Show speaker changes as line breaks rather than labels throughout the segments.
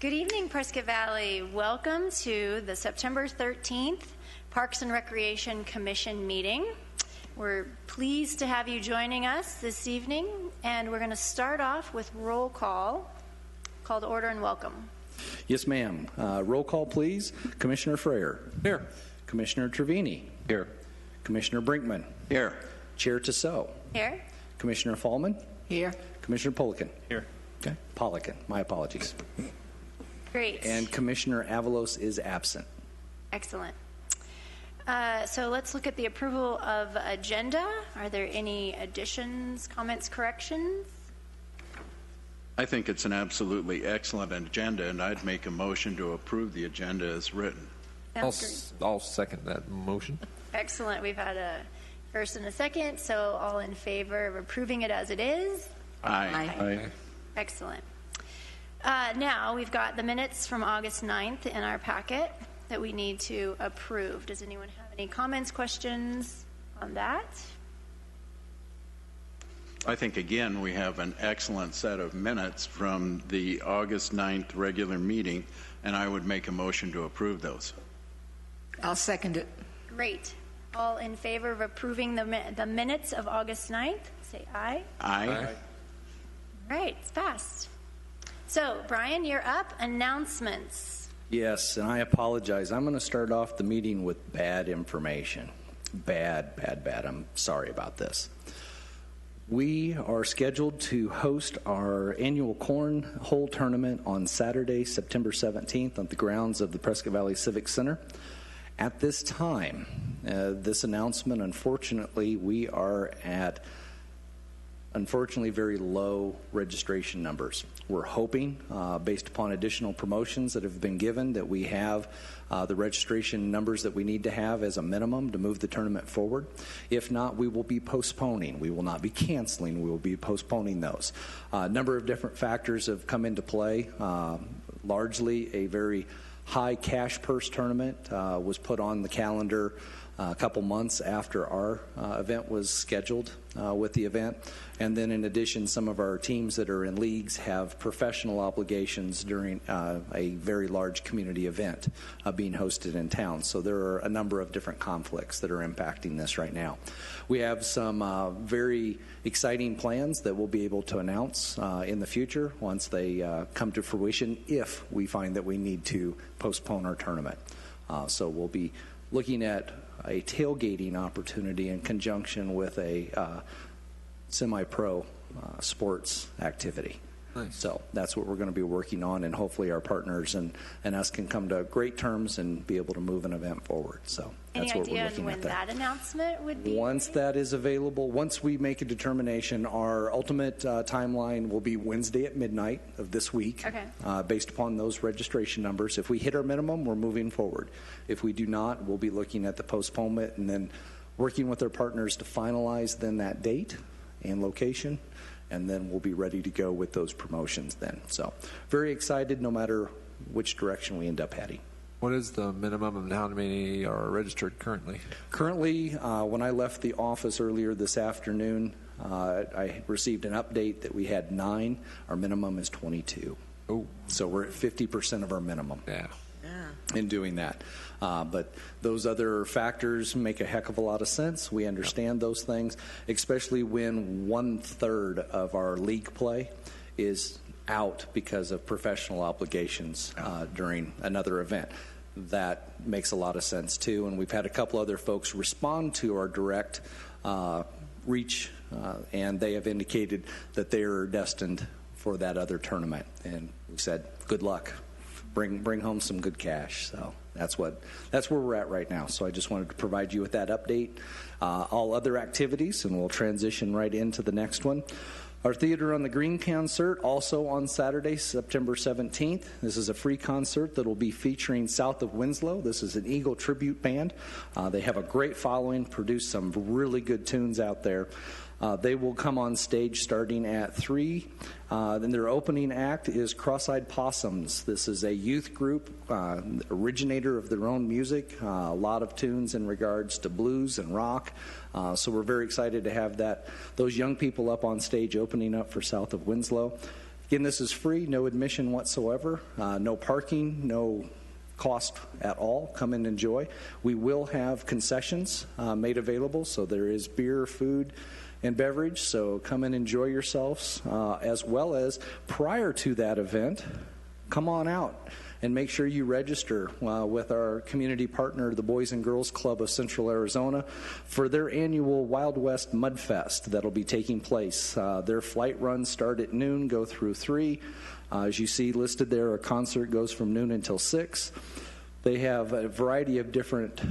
Good evening, Prescott Valley. Welcome to the September 13th Parks and Recreation Commission meeting. We're pleased to have you joining us this evening, and we're going to start off with roll call. Call to order and welcome.
Yes, ma'am. Roll call, please. Commissioner Frayer.
Here.
Commissioner Trevini.
Here.
Commissioner Brinkman.
Here.
Chair Tissot.
Here.
Commissioner Fallman.
Here.
Commissioner Polican.
Here.
Okay. Polican. My apologies.
Great.
And Commissioner Avalos is absent.
Excellent. So let's look at the approval of agenda. Are there any additions, comments, corrections?
I think it's an absolutely excellent agenda, and I'd make a motion to approve the agenda as written.
I'll second that motion.
Excellent. We've had a first and a second, so all in favor of approving it as it is?
Aye.
Excellent. Now we've got the minutes from August 9th in our packet that we need to approve. Does anyone have any comments, questions on that?
I think, again, we have an excellent set of minutes from the August 9th regular meeting, and I would make a motion to approve those.
I'll second it.
Great. All in favor of approving the minutes of August 9th, say aye.
Aye.
Aye.
All right, it's passed. So, Brian, you're up. Announcements.
Yes, and I apologize. I'm going to start off the meeting with bad information. Bad. I'm sorry about this. We are scheduled to host our annual cornhole tournament on Saturday, September 17th on the grounds of the Prescott Valley Civic Center. At this time, this announcement, unfortunately, we are at very low registration numbers. We're hoping, based upon additional promotions that have been given, that we have the registration numbers that we need to have as a minimum to move the tournament forward. If not, we will be postponing. We will not be canceling. We will be postponing those. A number of different factors have come into play. Largely a very high cash purse tournament was put on the calendar a couple months after our event was scheduled with the event. And then in addition, some of our teams that are in leagues have professional obligations during a very large community event being hosted in town. So there are a number of different conflicts that are impacting this right now. We have some very exciting plans that we'll be able to announce in the future once they come to fruition, if we find that we need to postpone our tournament. So we'll be looking at a tailgating opportunity in conjunction with a semi-pro sports activity.
Nice.
So that's what we're going to be working on, and hopefully our partners and us can come to great terms and be able to move an event forward. So that's
Any
what we're
idea
looking
on when
at there.
that announcement would be?
Once that is available, once we make a determination, our ultimate timeline will be Wednesday at midnight of this week.
Okay.
Based upon those registration numbers. If we hit our minimum, we're moving forward. If we do not, we'll be looking at the postponement and then working with our partners to finalize then that date and location, and then we'll be ready to go with those promotions then. So very excited no matter which direction we end up heading.
What is the minimum and how many are registered currently?
Currently, when I left the office earlier this afternoon, I received an update that we had 9. Our minimum is 22.
Oh.
So we're at 50% of our minimum.
Yeah.
In doing that. But those other factors make a heck of a lot of sense. We understand those things, especially when 1/3 of our league play is out because of professional obligations during another event. That makes a lot of sense too, and we've had a couple other folks respond to our direct reach, and they have indicated that they are destined for that other tournament, and we said good luck. Bring home some good cash. So that's where we're at right now. So I just wanted to provide you with that update. All other activities, and we'll transition right into the next one. Our Theater on the Green concert, also on Saturday, September 17th. This is a free concert that will be featuring South of Winslow. This is an Eagle tribute band. They have a great following, produce some really good tunes out there. They will come on stage starting at 3. Then their opening act is Cross-Eyed Possums. This is a youth group, originator of their own music, a lot of tunes in regards to blues and rock. So we're very excited to have those young people up on stage opening up for South of Winslow. Again, this is free, no admission whatsoever, no parking, no cost at all. Come and enjoy. We will have concessions made available, so there is beer, food, and beverage, so come and enjoy yourselves, as well as prior to that event, come on out and make sure you register with our community partner, the Boys and Girls Club of Central Arizona, for their annual Wild West Mud Fest that'll be taking place. Their flight runs start at noon, go through 3. As you see listed there, a concert goes from noon until 6. They have a variety of different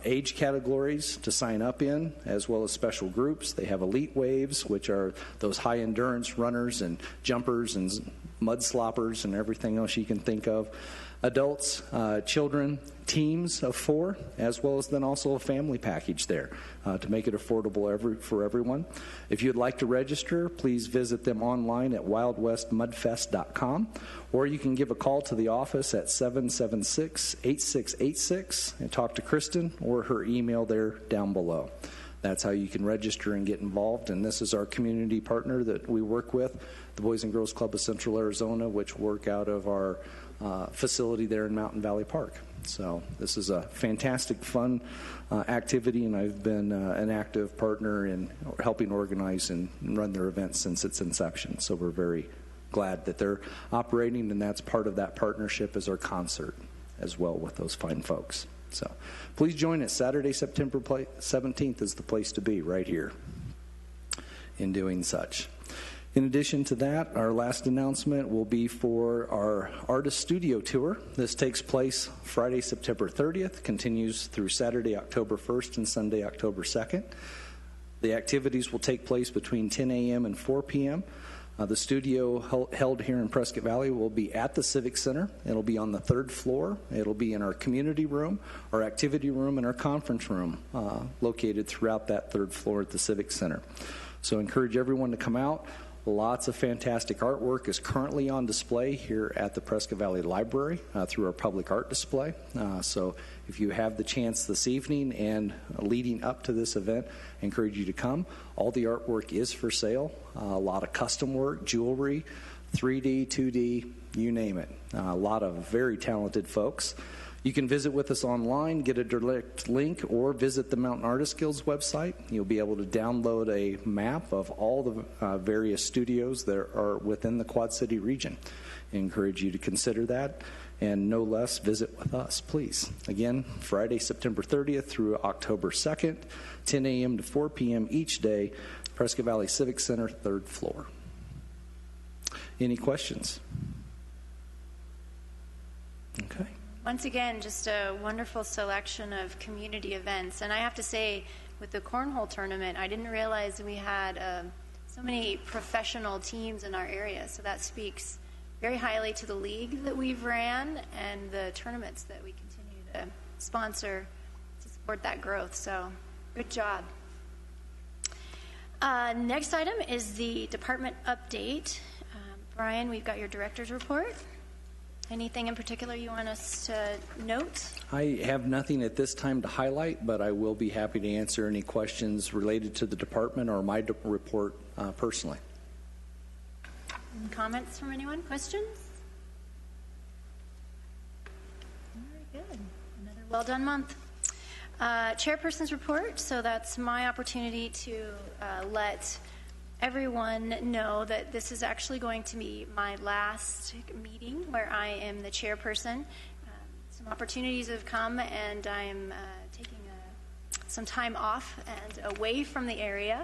age categories to sign up in, as well as special groups. They have elite waves, which are those high-endurance runners and jumpers and mud sloppers and everything else you can think of. Adults, children, teams of 4, as well as then also a family package there to make it affordable for everyone. If you'd like to register, please visit them online at wildwestmudfest.com, or you can give a call to the office at 776-8686 and talk to Kristen or her email there down below. That's how you can register and get involved. And this is our community partner that we work with, the Boys and Girls Club of Central Arizona, which work out of our facility there in Mountain Valley Park. So this is a fantastic, fun activity, and I've been an active partner in helping organize and run their events since its inception. So we're very glad that they're operating, and that's part of that partnership is our concert as well with those fine folks. So please join us. Saturday, September 17th is the place to be, right here in doing such. In addition to that, our last announcement will be for our Artist Studio Tour. This takes place Friday, September 30th, continues through Saturday, October 1st, and Sunday, October 2nd. The activities will take place between 10 a.m. and 4 p.m. The studio held here in Prescott Valley will be at the Civic Center. It'll be on the 3rd floor. It'll be in our community room, our activity room, and our conference room located throughout that 3rd floor at the Civic Center. So I encourage everyone to come out. Lots of fantastic artwork is currently on display here at the Prescott Valley Library through our public art display. So if you have the chance this evening and leading up to this event, I encourage you to come. All the artwork is for sale. A lot of custom work, jewelry, 3D, 2D, you name it. A lot of very talented folks. You can visit with us online, get a direct link, or visit the Mountain Artist Guild's website. You'll be able to download a map of all the various studios that are within the Quad City region. I encourage you to consider that, and no less, visit with us, please. Again, Friday, September 30th through October 2nd, 10 a.m. to 4 p.m. each day, Prescott Valley Civic Center, 3rd floor. Any questions? Okay.
Once again, just a wonderful selection of community events. And I have to say, with the cornhole tournament, I didn't realize we had so many professional teams in our area. So that speaks very highly to the league that we've ran and the tournaments that we continue to sponsor to support that growth. So good job. Next item is the department update. Brian, we've got your director's report. Anything in particular you want us to note?
I have nothing at this time to highlight, but I will be happy to answer any questions related to the department or my report personally.
Any comments from anyone? Questions? Very good. Another well-done month. Chairperson's report. So that's my opportunity to let everyone know that this is actually going to be my last meeting where I am the chairperson. Some opportunities have come, and I'm taking some time off and away from the area.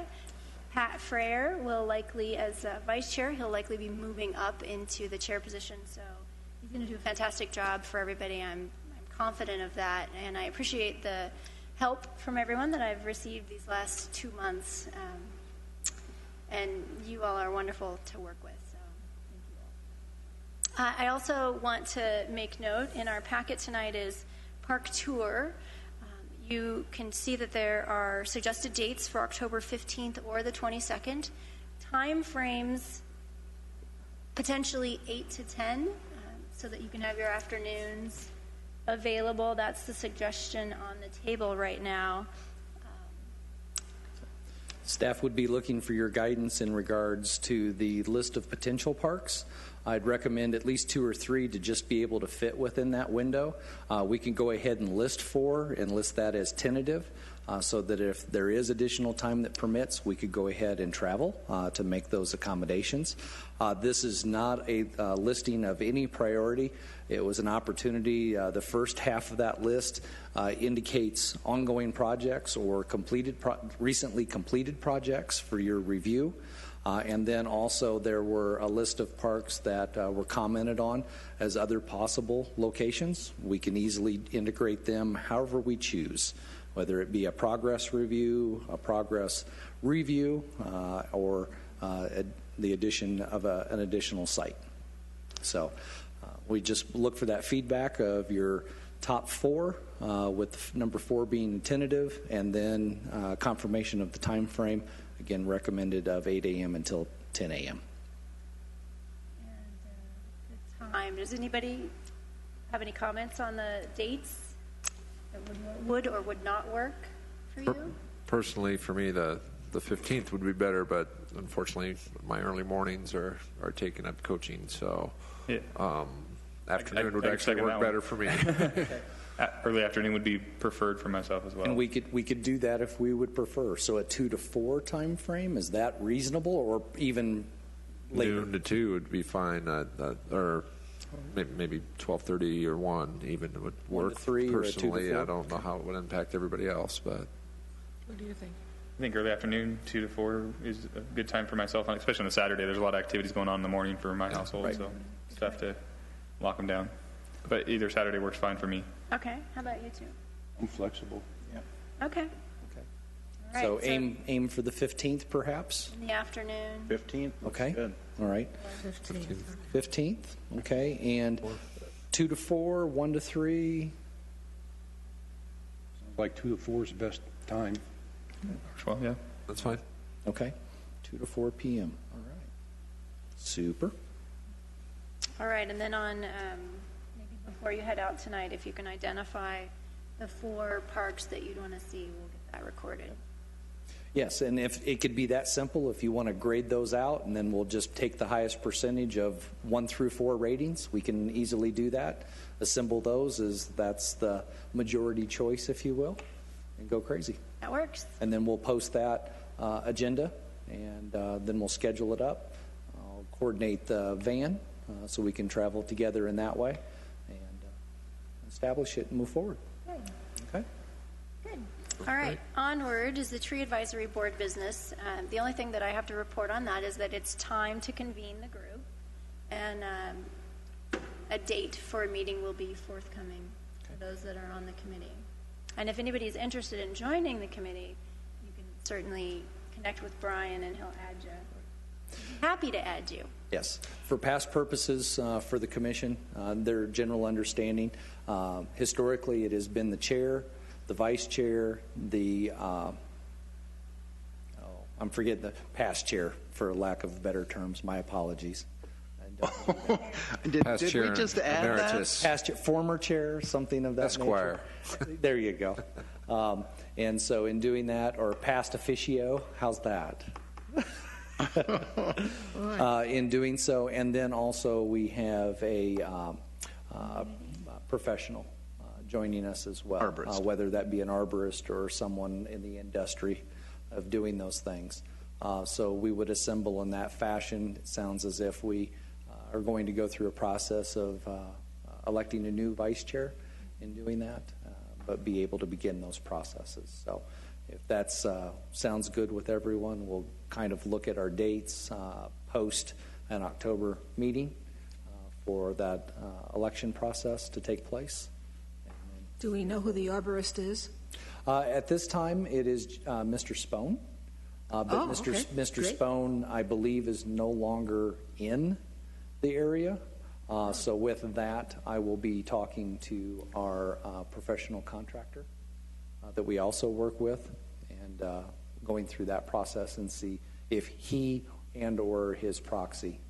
Pat Frere will likely, as vice chair, he'll likely be moving up into the chair position. So he's going to do a fantastic job for everybody. I'm confident of that, and I appreciate the help from everyone that I've received these last 2 months. And you all are wonderful to work with, so thank you all. I also want to make note, in our packet tonight is park tour. You can see that there are suggested dates for October 15th or the 22nd. Time frames potentially 8 to 10, so that you can have your afternoons available. That's the suggestion on the table right now.
Staff would be looking for your guidance in regards to the list of potential parks. I'd recommend at least 2 or 3 to just be able to fit within that window. We can go ahead and list 4 and list that as tentative, so that if there is additional time that permits, we could go ahead and travel to make those accommodations. This is not a listing of any priority. It was an opportunity. The first half of that list indicates ongoing projects or recently completed projects for your review. And then also there were a list of parks that were commented on as other possible locations. We can easily integrate them however we choose, whether it be a progress review, a progress review, or the addition of an additional site. So we just look for that feedback of your top 4, with number 4 being tentative, and then confirmation of the time frame, again recommended of 8 a.m. until 10 a.m.
And the time. Does anybody have any comments on the dates that would or would not work for you?
Personally, for me, the 15th would be better, but unfortunately, my early mornings are taking up coaching, so
Yeah.
Afternoon would
I
actually
second
work
that
better
one.
for me.
Early afternoon would be preferred for myself as well.
And we could do that if we would prefer. So a 2 to 4 time frame, is that reasonable, or even later?
Noon to 2 would be fine, or maybe 12:30 or 1 even would
1 to
work.
3 or a 2 to
Personally,
4?
I don't know how it would impact everybody else, but
What do you think?
I think early afternoon, 2 to 4 is a good time for myself, especially on a Saturday. There's a lot of activities going on in the morning for my household,
right.
so it's tough to lock them down. But either Saturday works fine for me.
Okay. How about you two?
I'm flexible.
Okay.
Okay.
All right,
So aim for the 15th, perhaps?
in the afternoon.
15th? Looks
Okay.
good.
All right. 15th. Okay. And 2 to 4, 1 to 3.
Like 2 to 4 is the best time.
Well, yeah.
that's fine.
Okay. 2 to 4 p.m. All right. Super.
All right, and then on, maybe before you head out tonight, if you can identify the 4 parks that you'd want to see, we'll get that recorded.
Yes, and if it could be that simple, if you want to grade those out, and then we'll just take the highest percentage of 1 through 4 ratings, we can easily do that. Assemble those as that's the majority choice, if you will, and go crazy.
That works.
And then we'll post that agenda, and then we'll schedule it up. I'll coordinate the van so we can travel together in that way, and establish it and move forward. Okay?
Good. All right. Onward is the Tree Advisory Board business. The only thing that I have to report on that is that it's time to convene the group, and a date for a meeting will be forthcoming for those that are on the committee. And if anybody is interested in joining the committee, you can certainly connect with Brian, and he'll add you. Happy to add you.
Yes. For past purposes for the commission, their general understanding, historically it has been the chair, the vice chair, I'm forgetting the past chair, for lack of better terms. My apologies.
Did
Past
we
chair
just add
emeritus.
Past chair, former chair, something of that
Esquire.
nature. There you go. And so in doing that, or past officio, how's that? In doing so, and then also we have a professional joining us as well,
Arborist.
whether that be an arborist or someone in the industry of doing those things. So we would assemble in that fashion. It sounds as if we are going to go through a process of electing a new vice chair in doing that, but be able to begin those processes. So if that sounds good with everyone, we'll kind of look at our dates, post an October meeting for that election process to take place.
Do we know who the arborist is?
At this time, it is Mr. Spone. But
Oh,
Mr.
okay.
Mr.
Great.
Spone, I believe, is no longer in the area. So with that, I will be talking to our professional contractor that we also work with, and going through that process and see if he and or his proxy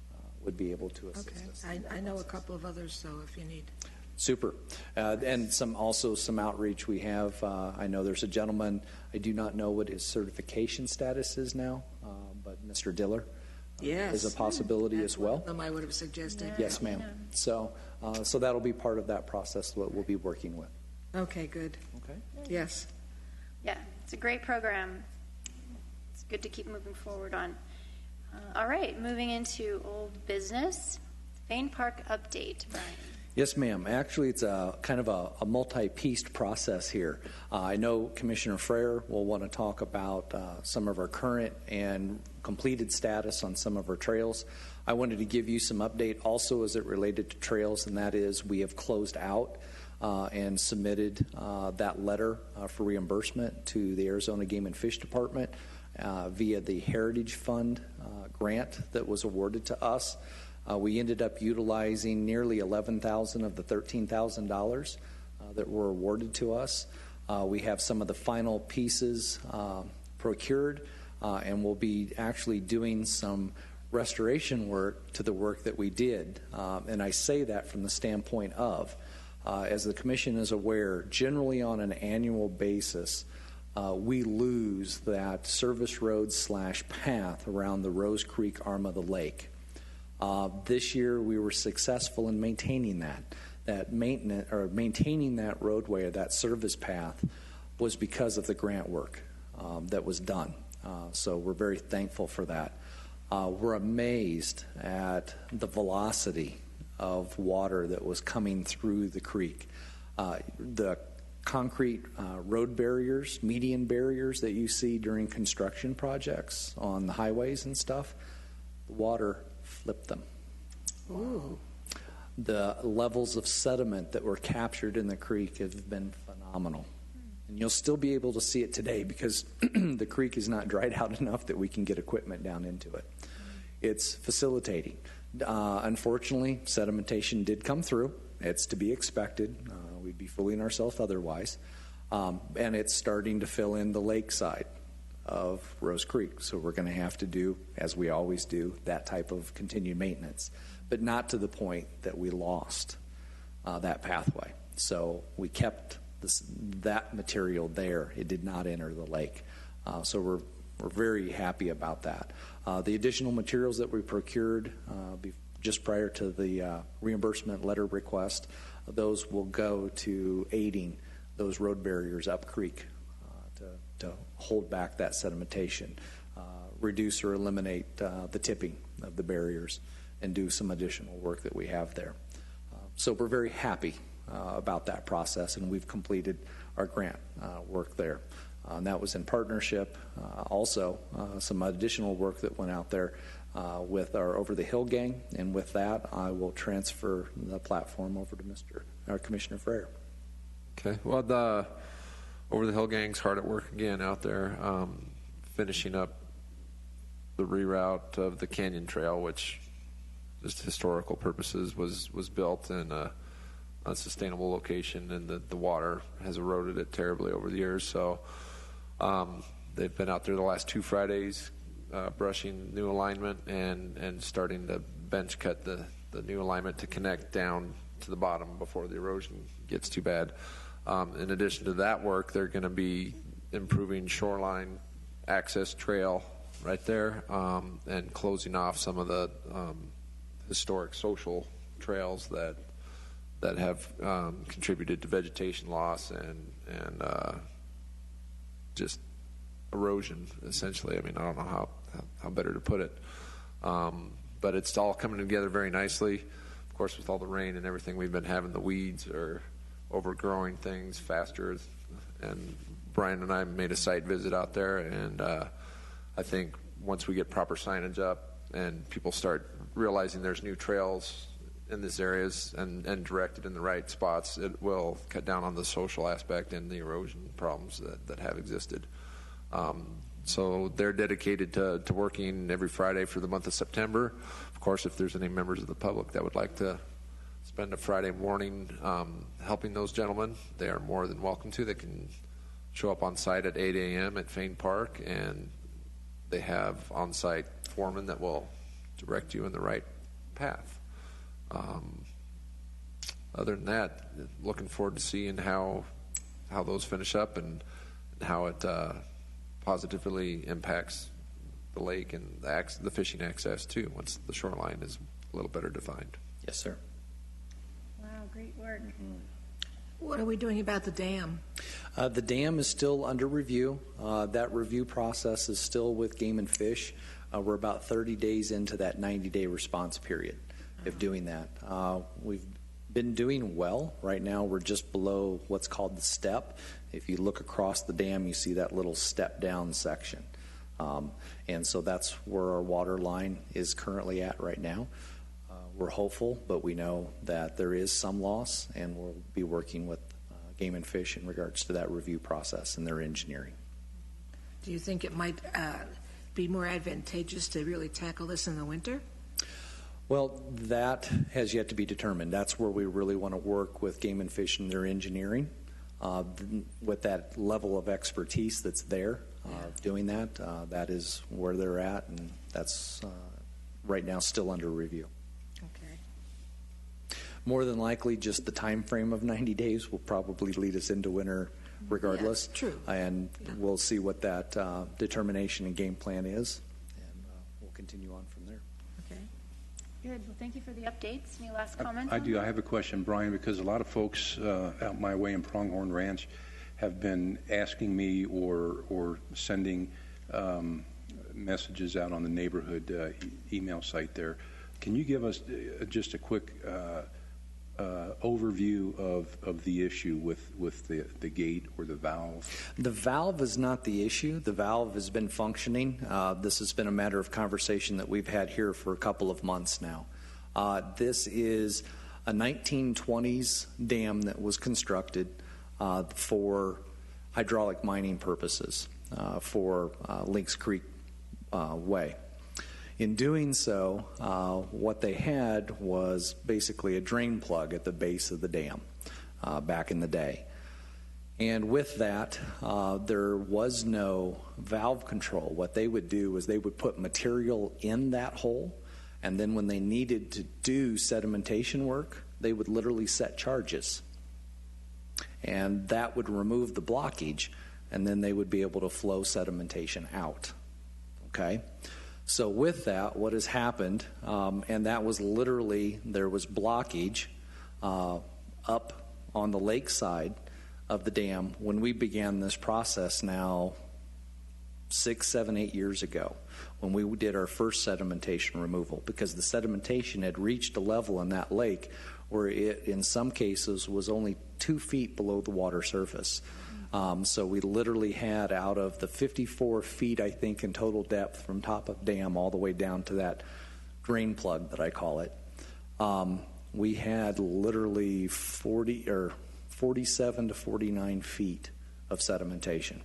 would be able to assist
Okay.
us.
I know a couple of others, so if you need.
Super. And also some outreach we have. I know there's a gentleman, I do not know what his certification status is now, but Mr. Diller
Yes.
is a possibility
That's
as well.
one of them I would have suggested.
Yes, ma'am. So that'll be part of that process, what we'll be working with.
Okay, good.
Okay.
Yes.
Yeah, it's a great program. It's good to keep moving forward on. All right, moving into old business. Fane Park update, Brian.
Yes, ma'am. Actually, it's a kind of a multi-pieced process here. I know Commissioner Frere will want to talk about some of our current and completed status on some of our trails. I wanted to give you some update also as it related to trails, and that is we have closed out and submitted that letter for reimbursement to the Arizona Game and Fish Department via the Heritage Fund grant that was awarded to us. We ended up utilizing nearly $11,000 of the $13,000 that were awarded to us. We have some of the final pieces procured, and we'll be actually doing some restoration work to the work that we did. And I say that from the standpoint of, as the Commission is aware, generally on an annual basis, we lose that service road / path around the Rose Creek arm of the lake. This year, we were successful in maintaining that maintenance or maintaining that roadway or that service path was because of the grant work that was done. So we're very thankful for that. We're amazed at the velocity of water that was coming through the creek. The concrete road barriers, median barriers that you see during construction projects on the highways and stuff, the water flipped them.
Ooh.
The levels of sediment that were captured in the creek have been phenomenal. And you'll still be able to see it today because the creek is not dried out enough that we can get equipment down into it. It's facilitating. Unfortunately, sedimentation did come through. It's to be expected. We'd be fooling ourselves otherwise. And it's starting to fill in the lakeside of Rose Creek. So we're going to have to do, as we always do, that type of continued maintenance, but not to the point that we lost that pathway. So we kept that material there. It did not enter the lake. So we're very happy about that. The additional materials that we procured just prior to the reimbursement letter request, those will go to aiding those road barriers up creek to hold back that sedimentation, reduce or eliminate the tipping of the barriers, and do some additional work that we have there. So we're very happy about that process, and we've completed our grant work there. And that was in partnership. Also, some additional work that went out there with our Over the Hill gang, and with that, I will transfer the platform over to Commissioner Frere.
Okay. Well, the Over the Hill gang's hard at work again out there, finishing up the reroute of the Canyon Trail, which, just historical purposes, was built in a unsustainable location, and the water has eroded it terribly over the years. So they've been out there the last 2 Fridays, brushing new alignment and starting to bench cut the new alignment to connect down to the bottom before the erosion gets too bad. In addition to that work, they're going to be improving shoreline access trail right there, and closing off some of the historic social trails that have contributed to vegetation loss and just erosion, essentially. I mean, I don't know how better to put it. But it's all coming together very nicely. Of course, with all the rain and everything we've been having, the weeds are overgrowing things faster. And Brian and I made a site visit out there, and I think once we get proper signage up and people start realizing there's new trails in these areas and directed in the right spots, it will cut down on the social aspect and the erosion problems that have existed. So they're dedicated to working every Friday for the month of September. Of course, if there's any members of the public that would like to spend a Friday morning helping those gentlemen, they are more than welcome to. They can show up on site at 8 a.m. at Fane Park, and they have on-site foremen that will direct you in the right path. other than that, looking forward to seeing how those finish up and how it positively impacts the lake and the fishing access too, once the shoreline is a little better defined.
Yes, sir.
Wow, great work.
What are we doing about the dam?
The dam is still under review. That review process is still with Game and Fish. We're about 30 days into that 90-day response period of doing that. We've been doing well. Right now, we're just below what's called the step. If you look across the dam, you see that little step down section. And so that's where our water line is currently at right now. We're hopeful, but we know that there is some loss, and we'll be working with Game and Fish in regards to that review process and their engineering.
Do you think it might be more advantageous to really tackle this in the winter?
Well, that has yet to be determined. That's where we really want to work with Game and Fish and their engineering. With that level of expertise that's there doing that, that is where they're at, and that's right now still under review.
Okay.
More than likely, just the time frame of 90 days will probably lead us into winter regardless.
Yeah, true.
And we'll see what that determination and game plan is, and we'll continue on from there.
Okay.
Good. Well, thank you for the updates. Any last comments?
I do. I have a question, Brian, because a lot of folks out my way in Pronghorn Ranch have been asking me or sending messages out on the neighborhood email site there. Can you give us just a quick overview of the issue with the gate or the valve?
The valve is not the issue. The valve has been functioning. This has been a matter of conversation that we've had here for a couple of months now. This is a 1920s dam that was constructed for hydraulic mining purposes for Lynx Creek Way. In doing so, what they had was basically a drain plug at the base of the dam back in the day. And with that, there was no valve control. What they would do is they would put material in that hole, and then when they needed to do sedimentation work, they would literally set charges. And that would remove the blockage, and then they would be able to flow sedimentation out. Okay? So with that, what has happened, and that was literally, there was blockage up on the lake side of the dam when we began this process now 6, 7, 8 years ago when we did our first sedimentation removal, because the sedimentation had reached a level in that lake where it, in some cases, was only 2 feet below the water surface. So we literally had, out of the 54 feet, I think, in total depth from top of dam all the way down to that drain plug that I call it, we had literally 47 to 49 feet of sedimentation.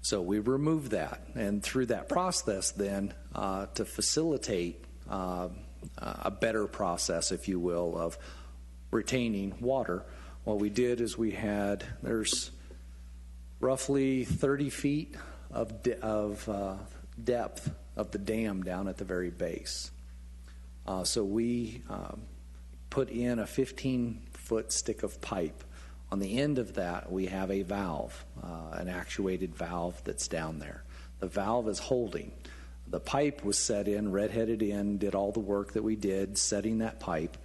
So we removed that, and through that process then, to facilitate a better process, if you will, of retaining water, what we did is we had, there's roughly 30 feet of depth of the dam down at the very base. So we put in a 15-foot stick of pipe. On the end of that, we have a valve, an actuated valve that's down there. The valve is holding. The pipe was set in, redheaded in, did all the work that we did, setting that pipe.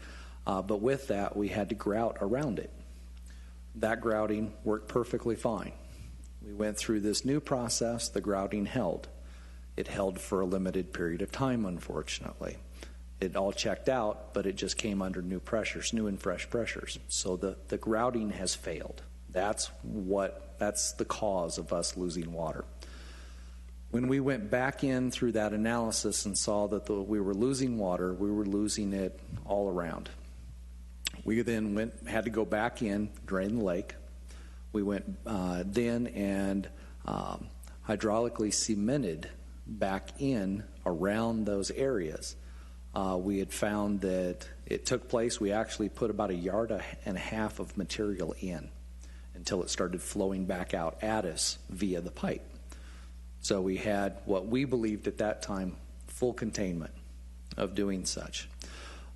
But with that, we had to grout around it. That grouting worked perfectly fine. We went through this new process. The grouting held. It held for a limited period of time, unfortunately. It all checked out, but it just came under new pressures, new and fresh pressures. So the grouting has failed. That's the cause of us losing water. When we went back in through that analysis and saw that we were losing water, we were losing it all around. We then had to go back in, drain the lake. We went then and hydraulically cemented back in around those areas. We had found that it took place, we actually put about 1.5 yards of material in until it started flowing back out at us via the pipe. So we had what we believed at that time full containment of doing such.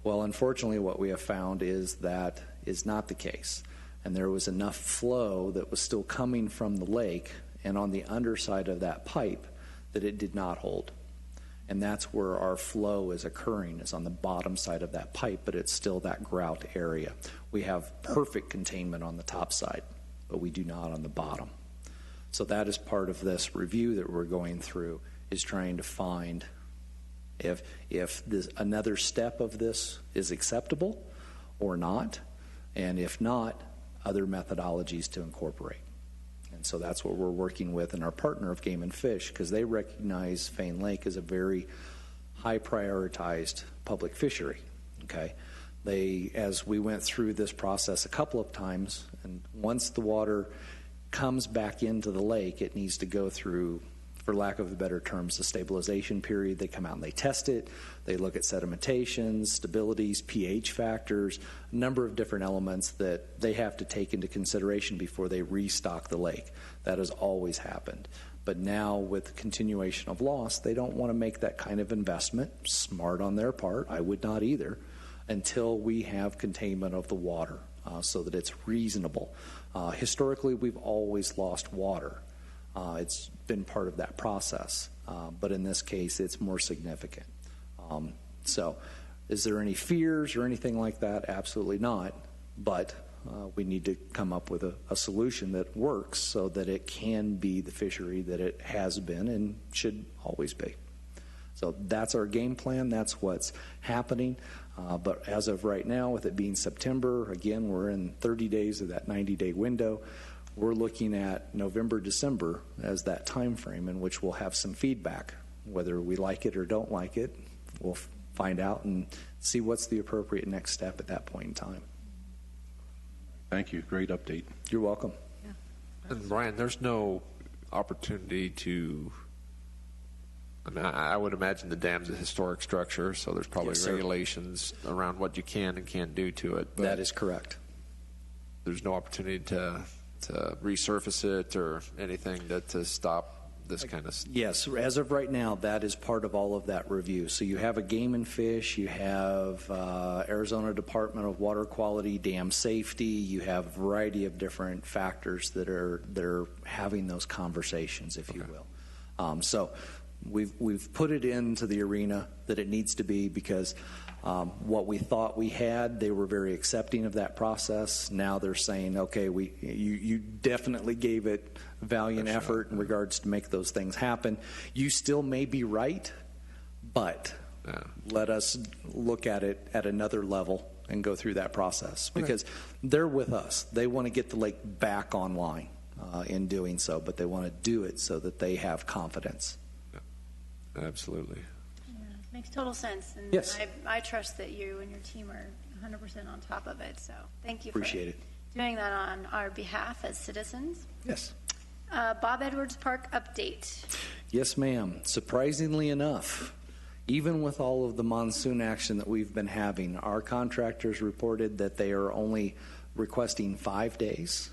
Well, unfortunately, what we have found is that is not the case. And there was enough flow that was still coming from the lake and on the underside of that pipe that it did not hold. And that's where our flow is occurring, is on the bottom side of that pipe, but it's still that grout area. We have perfect containment on the top side, but we do not on the bottom. So that is part of this review that we're going through, is trying to find if another step of this is acceptable or not, and if not, other methodologies to incorporate. And so that's what we're working with in our partner of Game and Fish, because they recognize Fain Lake as a very high prioritized public fishery. Okay, as we went through this process a couple of times, and once the water comes back into the lake, it needs to go through, for lack of better terms, the stabilization period. They come out and they test it. They look at sedimentations, stabilities, pH factors, a number of different elements that they have to take into consideration before they restock the lake. That has always happened. But now with the continuation of loss, they don't want to make that kind of investment. Smart on their part. I would not either, until we have containment of the water so that it's reasonable. Historically, we've always lost water. It's been part of that process, but in this case, it's more significant. So is there any fears or anything like that? Absolutely not, but we need to come up with a solution that works so that it can be the fishery that it has been and should always be. So that's our game plan. That's what's happening. But as of right now, with it being September, again, we're in 30 days of that 90-day window. We're looking at November, December as that time frame in which we'll have some feedback. Whether we like it or don't like it, we'll find out and see what's the appropriate next step at that point in time.
Thank you. Great update.
You're welcome.
And Brian, there's no opportunity to, I mean, I would imagine the dam's a historic structure, so there's probably
Yes, sir.
regulations around what you can and can't do to it. But
That is correct.
there's no opportunity to resurface it or anything to stop this kind of stuff.
Yes, as of right now, that is part of all of that review. So you have a Game and Fish, you have Arizona Department of Water Quality, dam safety, you have a variety of different factors that are having those conversations, if you will. So we've put it into the arena that it needs to be, because what we thought we had, they were very accepting of that process. Now they're saying, okay, you definitely gave it valiant effort in regards to make those things happen. You still may be right, but let us look at it at another level and go through that process, because they're with us. They want to get the lake back online in doing so, but they want to do it so that they have confidence.
Absolutely.
Makes total sense. And
Yes.
I trust that you and your team are 100% on top of it. So thank you
Appreciate it.
doing that on our behalf as citizens.
Yes.
Bob Edwards Park update.
Yes, ma'am. Surprisingly enough, even with all of the monsoon action that we've been having, our contractors reported that they are only requesting 5 days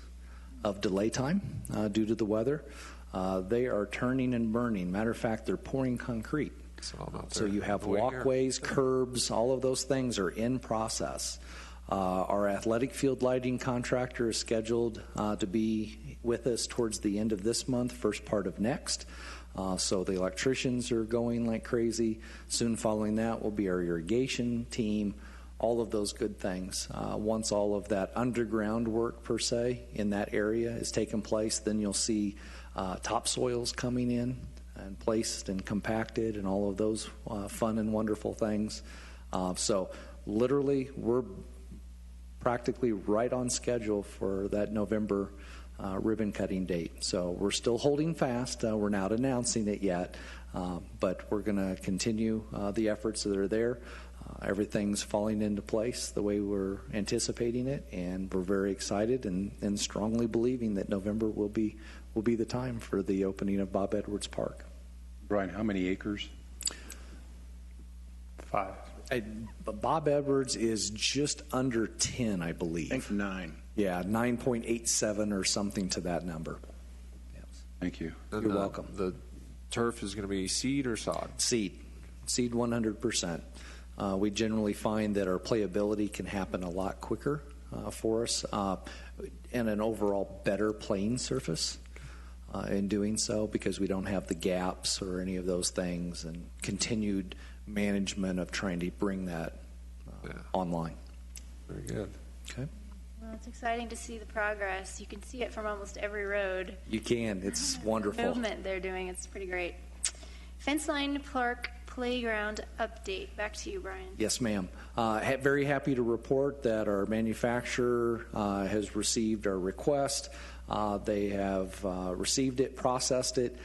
of delay time due to the weather. They are turning and burning. Matter of fact, they're pouring concrete. So you have walkways, curbs, all of those things are in process. Our athletic field lighting contractor is scheduled to be with us towards the end of this month, first part of next. So the electricians are going like crazy. Soon following that will be our irrigation team, all of those good things. Once all of that underground work, per se, in that area is taking place, then you'll see topsoils coming in and placed and compacted and all of those fun and wonderful things. So literally, we're practically right on schedule for that November ribbon cutting date. So we're still holding fast. We're not announcing it yet, but we're going to continue the efforts that are there. Everything's falling into place the way we're anticipating it, and we're very excited and strongly believing that November will be the time for the opening of Bob Edwards Park.
Brian, how many acres?
5.
Bob Edwards is just under 10, I believe.
I think 9.
Yeah, 9.87 or something to that number. Yes.
Thank you.
And
You're welcome.
The turf is going to be seed or sod?
Seed 100%. We generally find that our playability can happen a lot quicker for us, and an overall better playing surface in doing so, because we don't have the gaps or any of those things, and continued management of trying to bring that online.
Very good.
Okay.
Well, it's exciting to see the progress. You can see it from almost every road.
You can. It's wonderful.
Movement they're doing. It's pretty great. Fenceline Park Playground update. Back to you, Brian.
Yes, ma'am. Very happy to report that our manufacturer has received our request. They have received it, processed it,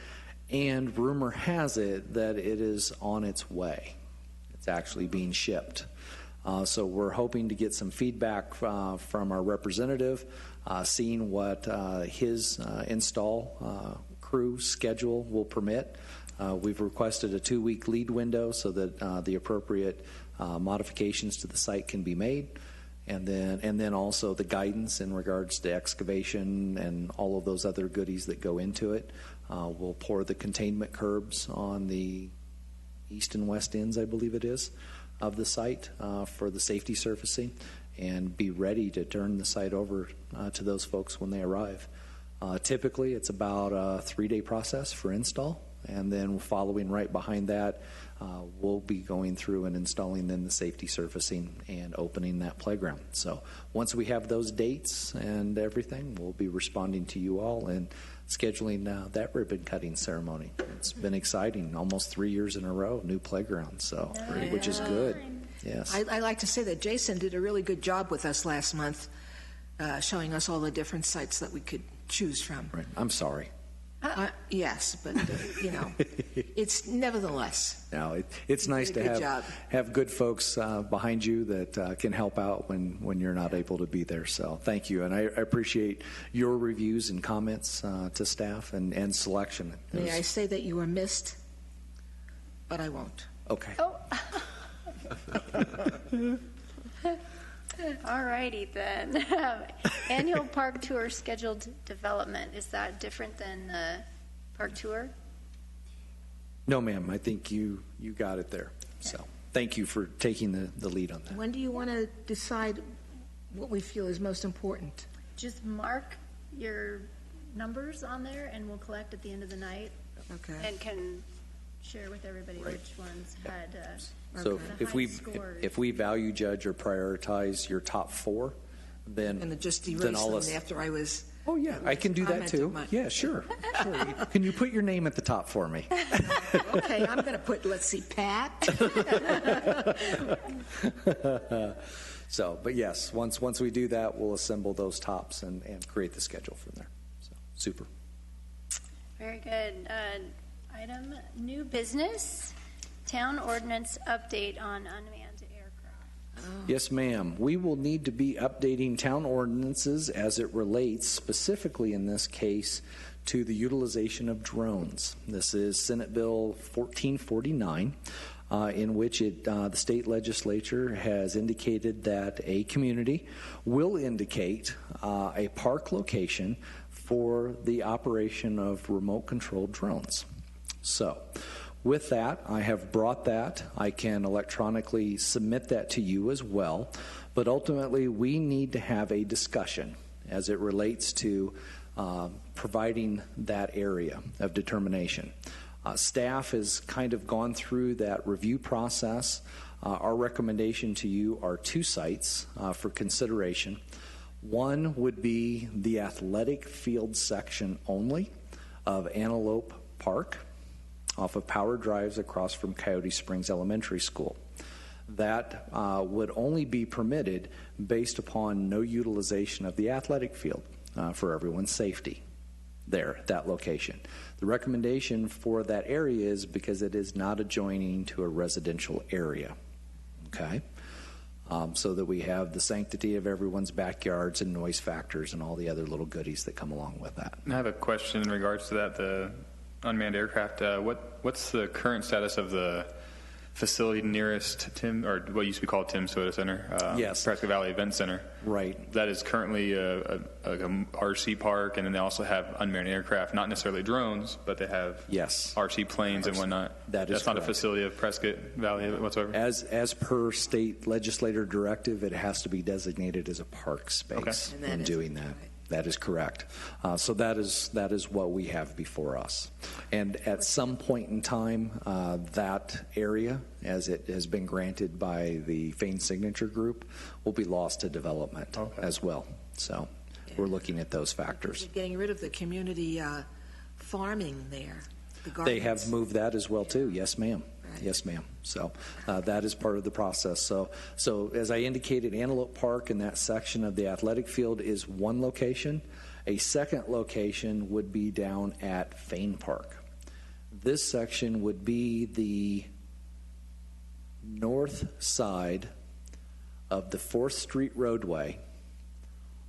and rumor has it that it is on its way. It's actually being shipped. So we're hoping to get some feedback from our representative, seeing what his install crew schedule will permit. We've requested a 2-week lead window so that the appropriate modifications to the site can be made, and then also the guidance in regards to excavation and all of those other goodies that go into it. We'll pour the containment curbs on the east and west ends, I believe it is, of the site for the safety surfacing, and be ready to turn the site over to those folks when they arrive. Typically, it's about a 3-day process for install, and then following right behind that, we'll be going through and installing then the safety surfacing and opening that playground. So once we have those dates and everything, we'll be responding to you all and scheduling that ribbon cutting ceremony. It's been exciting. Almost 3 years in a row, new playground, so which is good. Yes.
I like to say that Jason did a really good job with us last month, showing us all the different sites that we could choose from.
Right. I'm sorry.
Yes, but it's nevertheless.
No, it's nice to
good job.
have good folks behind you that can help out when you're not able to be there. So thank you, and I appreciate your reviews and comments to staff and selection.
May I say that you were missed, but I won't.
Okay.
Oh. All righty then. Annual park tour scheduled development. Is that different than the park tour?
No, ma'am. I think you got it there. So thank you for taking the lead on that.
When do you want to decide what we feel is most important?
Just mark your numbers on there, and we'll collect at the end of the night.
Okay.
And can share with everybody which ones had.
So
the
if we
highest scores.
if we value judge or prioritize your top 4, then
And just
then
erase
all
them
us.
after I was.
Oh yeah, I can do that
commented
too.
much.
Yeah, sure. Can you put your name at the top for me?
Okay, I'm going to put, let's see, Pat.
So, but yes, once we do that, we'll assemble those tops and create the schedule from there. So, super.
Very good. Item new business. Town ordinance update on unmanned aircraft.
Yes, ma'am. We will need to be updating town ordinances as it relates, specifically in this case, to the utilization of drones. This is Senate Bill 1449, in which the state legislature has indicated that a community will indicate a park location for the operation of remote-controlled drones. So, with that, I have brought that. I can electronically submit that to you as well. But ultimately, we need to have a discussion as it relates to providing that area of determination. Staff has kind of gone through that review process. Our recommendation to you are 2 sites for consideration. One would be the athletic field section only of Antelope Park, off of Power Drives across from Coyote Springs Elementary School. That would only be permitted based upon no utilization of the athletic field for everyone's safety there, that location. The recommendation for that area is because it is not adjoining to a residential area, okay? So that we have the sanctity of everyone's backyards and noise factors and all the other little goodies that come along with that.
I have a question in regards to that, the unmanned aircraft. What's the current status of the facility nearest Tim, or what used to be called Tim Soda Center.
Yes.
Prescott Valley Event Center.
Right.
That is currently a RC park, and then they also have unmanned aircraft, not necessarily drones, but they have
Yes.
RC planes and whatnot.
That is
That's not a
correct.
facility of Prescott Valley whatsoever.
As per state legislator directive, it has to be designated as a park space
Okay.
And that
in
is
doing
it,
that.
right.
That is correct. So that is what we have before us. And at some point in time, that area, as it has been granted by the Fain Signature Group, will be lost to development as well. So we're looking at those factors.
Getting rid of the community farming there. The
They have
gardens.
moved that as well too. Yes, ma'am.
Right.
Yes, ma'am. So that is part of the process. So as I indicated, Antelope Park in that section of the athletic field is one location. A second location would be down at Fain Park. This section would be the north side of the 4th Street roadway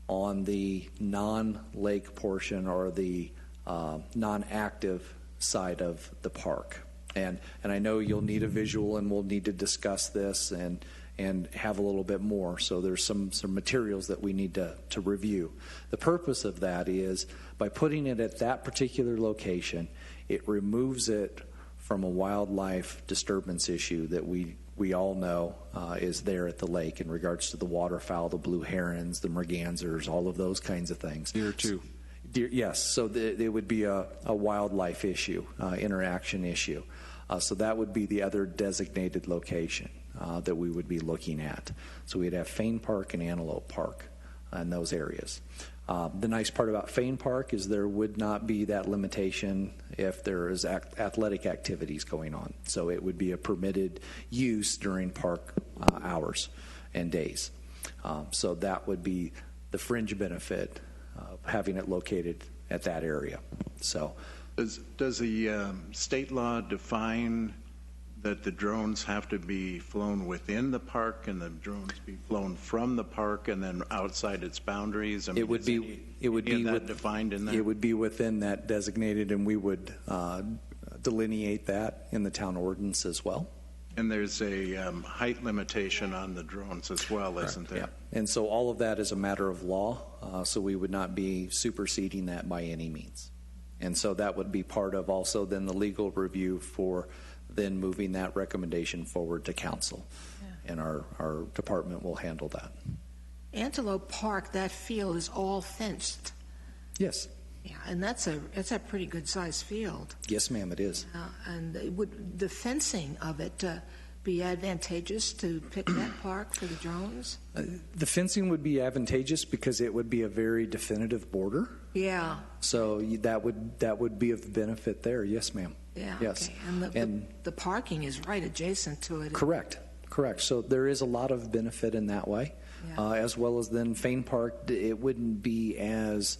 on the non-lake portion or the non-active side of the park. And I know you'll need a visual, and we'll need to discuss this and have a little bit more. So there's some materials that we need to review. The purpose of that is by putting it at that particular location, it removes it from a wildlife disturbance issue that we all know is there at the lake in regards to the waterfowl, the blue herons, the mergansers, all of those kinds of things.
Deer too.
Deer, yes, so it would be a wildlife issue, interaction issue. So that would be the other designated location that we would be looking at. So we'd have Fain Park and Antelope Park in those areas. The nice part about Fain Park is there would not be that limitation if there is athletic activities going on. So it would be a permitted use during park hours and days. So that would be the fringe benefit of having it located at that area. So
Does the state law define that the drones have to be flown within the park and the drones be flown from the park and then outside its boundaries? I mean,
it would
is
be
that defined in there?
It would be within that designated, and we would delineate that in the town ordinance as well.
And there's a height limitation on the drones as well, isn't there?
Yeah. And so all of that is a matter of law, so we would not be superseding that by any means. And so that would be part of also then the legal review for then moving that recommendation forward to council.
Yeah.
And our department will handle that.
Antelope Park, that field is all fenced.
Yes.
Yeah, and that's a pretty good sized field.
Yes, ma'am, it is.
And would the fencing of it be advantageous to pick that park for the drones?
The fencing would be advantageous because it would be a very definitive border.
Yeah.
So that would be of benefit there. Yes, ma'am.
Yeah.
Yes.
Okay. And the parking is right adjacent to it.
Correct. So there is a lot of benefit in that way,
Yeah.
as well as then Fain Park. It wouldn't be as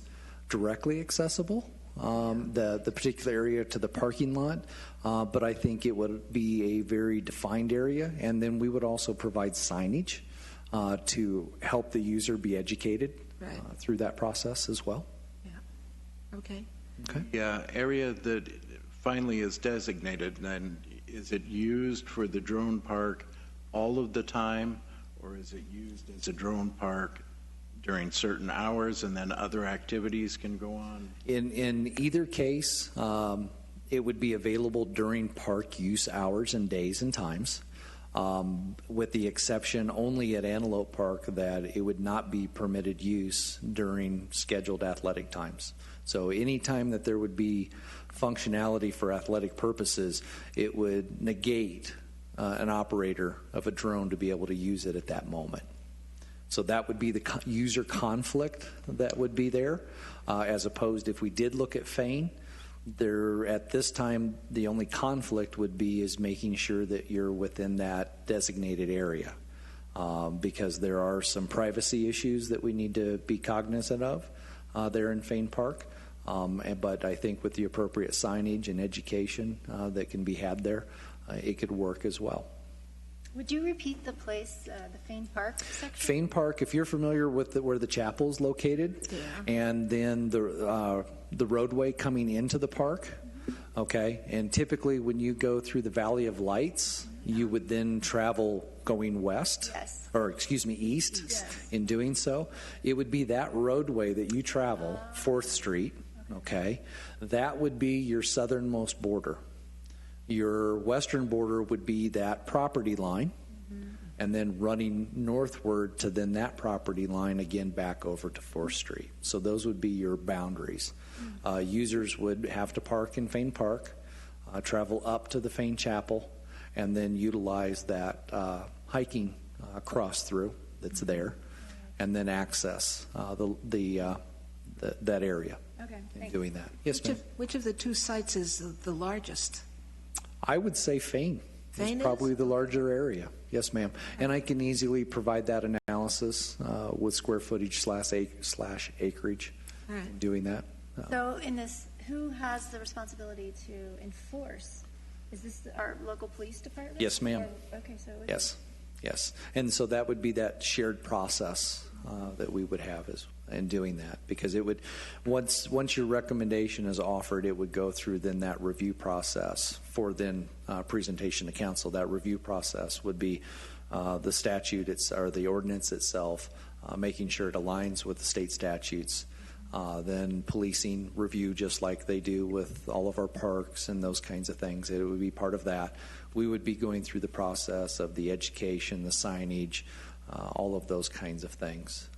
directly accessible, the particular area to the parking lot, but I think it would be a very defined area, and then we would also provide signage to help the user be educated
Right.
through that process as well.
Yeah. Okay.
The area that finally is designated, then is it used for the drone park all of the time, or is it used as a drone park during certain hours and then other activities can go on?
In either case, it would be available during park use hours and days and times, with the exception only at Antelope Park that it would not be permitted use during scheduled athletic times. So any time that there would be functionality for athletic purposes, it would negate an operator of a drone to be able to use it at that moment. So that would be the user conflict that would be there, as opposed if we did look at Fain, there at this time the only conflict would be is making sure that you're within that designated area, because there are some privacy issues that we need to be cognizant of there in Fain Park. But I think with the appropriate signage and education that can be had there, it could work as well.
Would you repeat the place, the Fain Park section?
Fain Park, if you're familiar with where the chapel is located,
Yeah.
and then the roadway coming into the park, okay, and typically when you go through the Valley of Lights You would then travel going west,
Yes.
or excuse me, east.
Yes.
In doing so, it would be that roadway that you travel, 4th Street, okay? That would be your southernmost border. Your western border would be that property line, and then running northward to then that property line again back over to 4th Street. So those would be your boundaries. Users would have to park in Fain Park, travel up to the Fain Chapel, and then utilize that hiking cross through that's there, and then access that area.
Okay,
In
thanks.
doing that, yes, ma'am.
Which of the two sites is the largest?
I would say Fain.
Fain
is
is?
probably the larger area. Yes, ma'am. And I can easily provide that analysis with square footage slash acreage.
All right.
In doing that.
So in this, who has the responsibility to enforce? Is this our local police department?
Yes, ma'am.
Or- Okay, so.
Yes. And so that would be that shared process that we would have in doing that, because it would, once your recommendation is offered, it would go through then that review process for then presentation to council. That review process would be the statute or the ordinance itself, making sure it aligns with the state statutes. Then policing review, just like they do with all of our parks and those kinds of things. It would be part of that. We would be going through the process of the education, the signage, all of those kinds of things,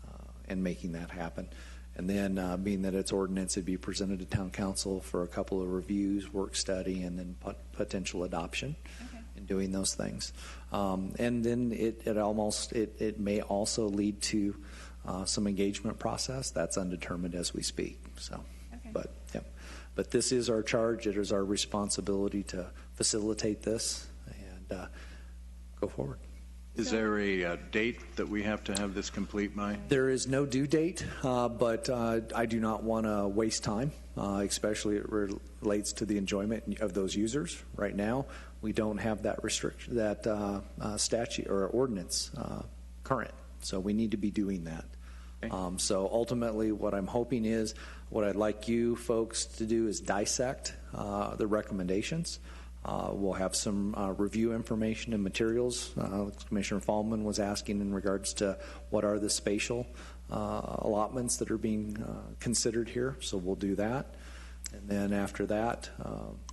and making that happen. And then, being that it's ordinance, it'd be presented to town council for a couple of reviews, work study, and then potential adoption. In doing those things. And then it may also lead to some engagement process. That's undetermined as we speak. So,
Okay.
but this is our charge. It is our responsibility to facilitate this and go forward.
Is there a date that we have to have this complete by?
There is no due date, but I do not want to waste time, especially it relates to the enjoyment of those users. Right now, we don't have that restriction, that statute or ordinance current, so we need to be doing that.
Okay.
So ultimately, what I'm hoping is, what I'd like you folks to do is dissect the recommendations. We'll have some review information and materials. Commissioner Fallman was asking in regards to what are the spatial allotments that are being considered here. So we'll do that. And then after that,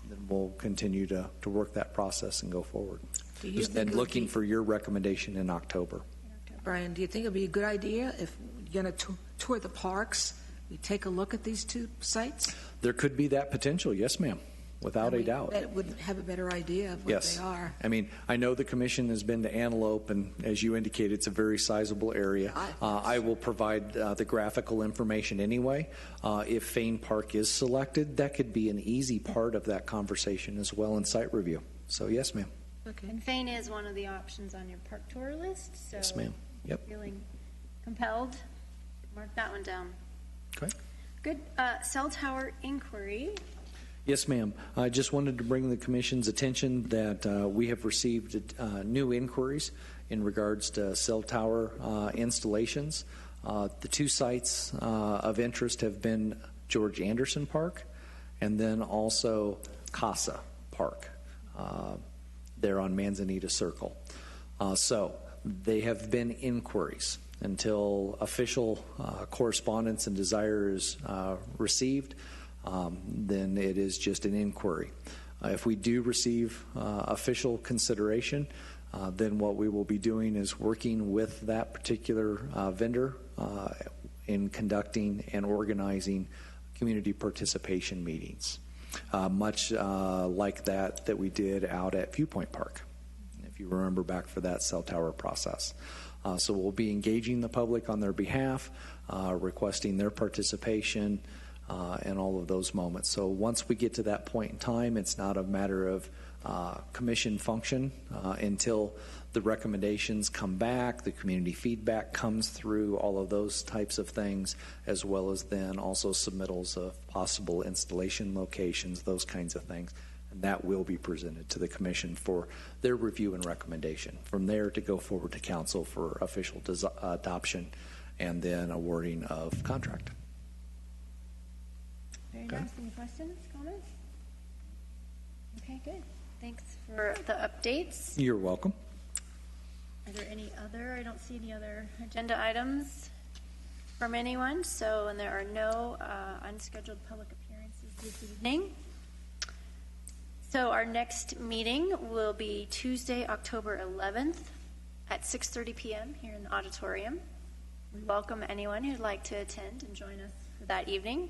then we'll continue to work that process and go forward. And looking for your recommendation in October.
Brian, do you think it would be a good idea if you're going to tour the parks, we take a look at these two sites?
There could be that potential, yes, ma'am, without a
And we
doubt.
would have a better idea of what
Yes.
they are.
I mean, I know the commission has been to Antelope, and as you indicated, it's a very sizable area. I will provide the graphical information anyway. If Fain Park is selected, that could be an easy part of that conversation as well in site review. So, yes, ma'am.
Okay.
And Fain is one of the options on your park tour list, so.
Yes, ma'am. Yep.
Feeling compelled, mark that one down.
Okay.
Good. Cell tower inquiry.
Yes, ma'am. I just wanted to bring the commission's attention that we have received new inquiries in regards to cell tower installations. The two sites of interest have been George Anderson Park and then also Casa Park there on Manzanita Circle. So they have been inquiries. Until official correspondence and desire is received, then it is just an inquiry. If we do receive official consideration, then what we will be doing is working with that particular vendor in conducting and organizing community participation meetings, much like that we did out at Viewpoint Park, if you remember back for that cell tower process. So we'll be engaging the public on their behalf, requesting their participation, and all of those moments. So once we get to that point in time, it's not a matter of commission function until the recommendations come back, the community feedback comes through, all of those types of things, as well as then also submittals of possible installation locations, those kinds of things. And that will be presented to the commission for their review and recommendation. From there to go forward to council for official adoption and then awarding of contract.
Very
Okay.
nice. Any questions, comments? Okay, good. Thanks for the updates.
You're welcome.
Are there any other? I don't see any other agenda items from anyone. So, and there are no unscheduled public appearances this evening. So our next meeting will be Tuesday, October 11th at 6:30 p.m. here in the auditorium. We welcome anyone who'd like to attend and join us for that evening.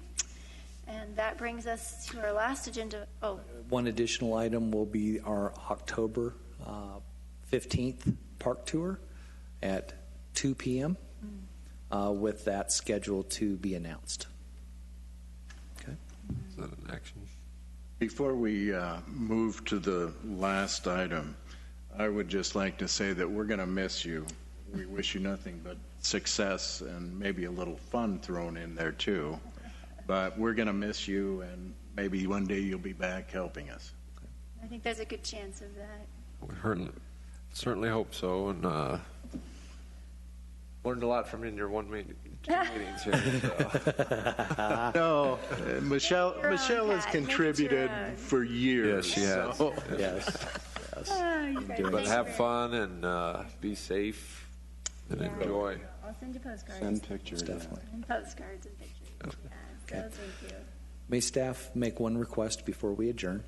And that brings us to our last agenda. Oh,
One additional item will be our October 15th park tour at 2 p.m. With that scheduled to be announced. Okay.
Is that an action?
Before we move to the last item, I would just like to say that we're going to miss you. We wish you nothing but success and maybe a little fun thrown in there too. But we're going to miss you, and maybe one day you'll be back helping us.
I think there's a good chance of that.
We certainly hope so, and learned a lot from you in your two meetings here. So.
No, Michelle
You're on,
has
Pat. Make it
contributed
your own.
for years.
Yes, she has.
so-
Yes.
Oh, you guys,
But
thank
have
you.
fun and be safe and enjoy.
I'll send you postcards.
Send pictures.
Definitely.
And postcards and pictures. Yeah, so thank you.
May staff make one request before we adjourn?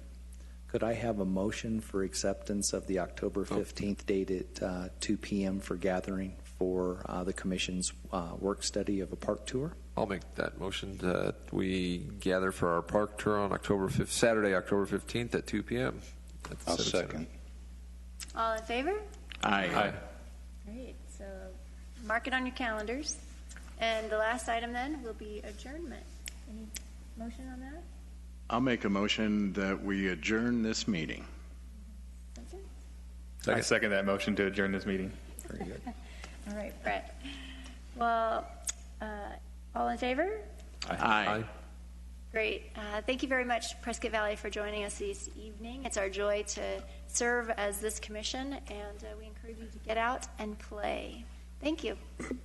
Could I have a motion for acceptance of the October 15th date at 2 p.m. for gathering for the Commission's work study of a park tour?
I'll make that motion that we gather for our park tour on Saturday, October 15th at 2 p.m. at the
I'll
Civic Center.
second.
All in favor?
Aye.
Great. So mark it on your calendars. And the last item then will be adjournment. Any motion on that?
I'll make a motion that we adjourn this meeting.
Second?
I second that motion to adjourn this meeting.
Very good.
All right, Brett. Well, all in favor?
Aye.
Great. Thank you very much, Prescott Valley, for joining us this evening. It's our joy to serve as this commission, and we encourage you to get out and play. Thank you.
Okay.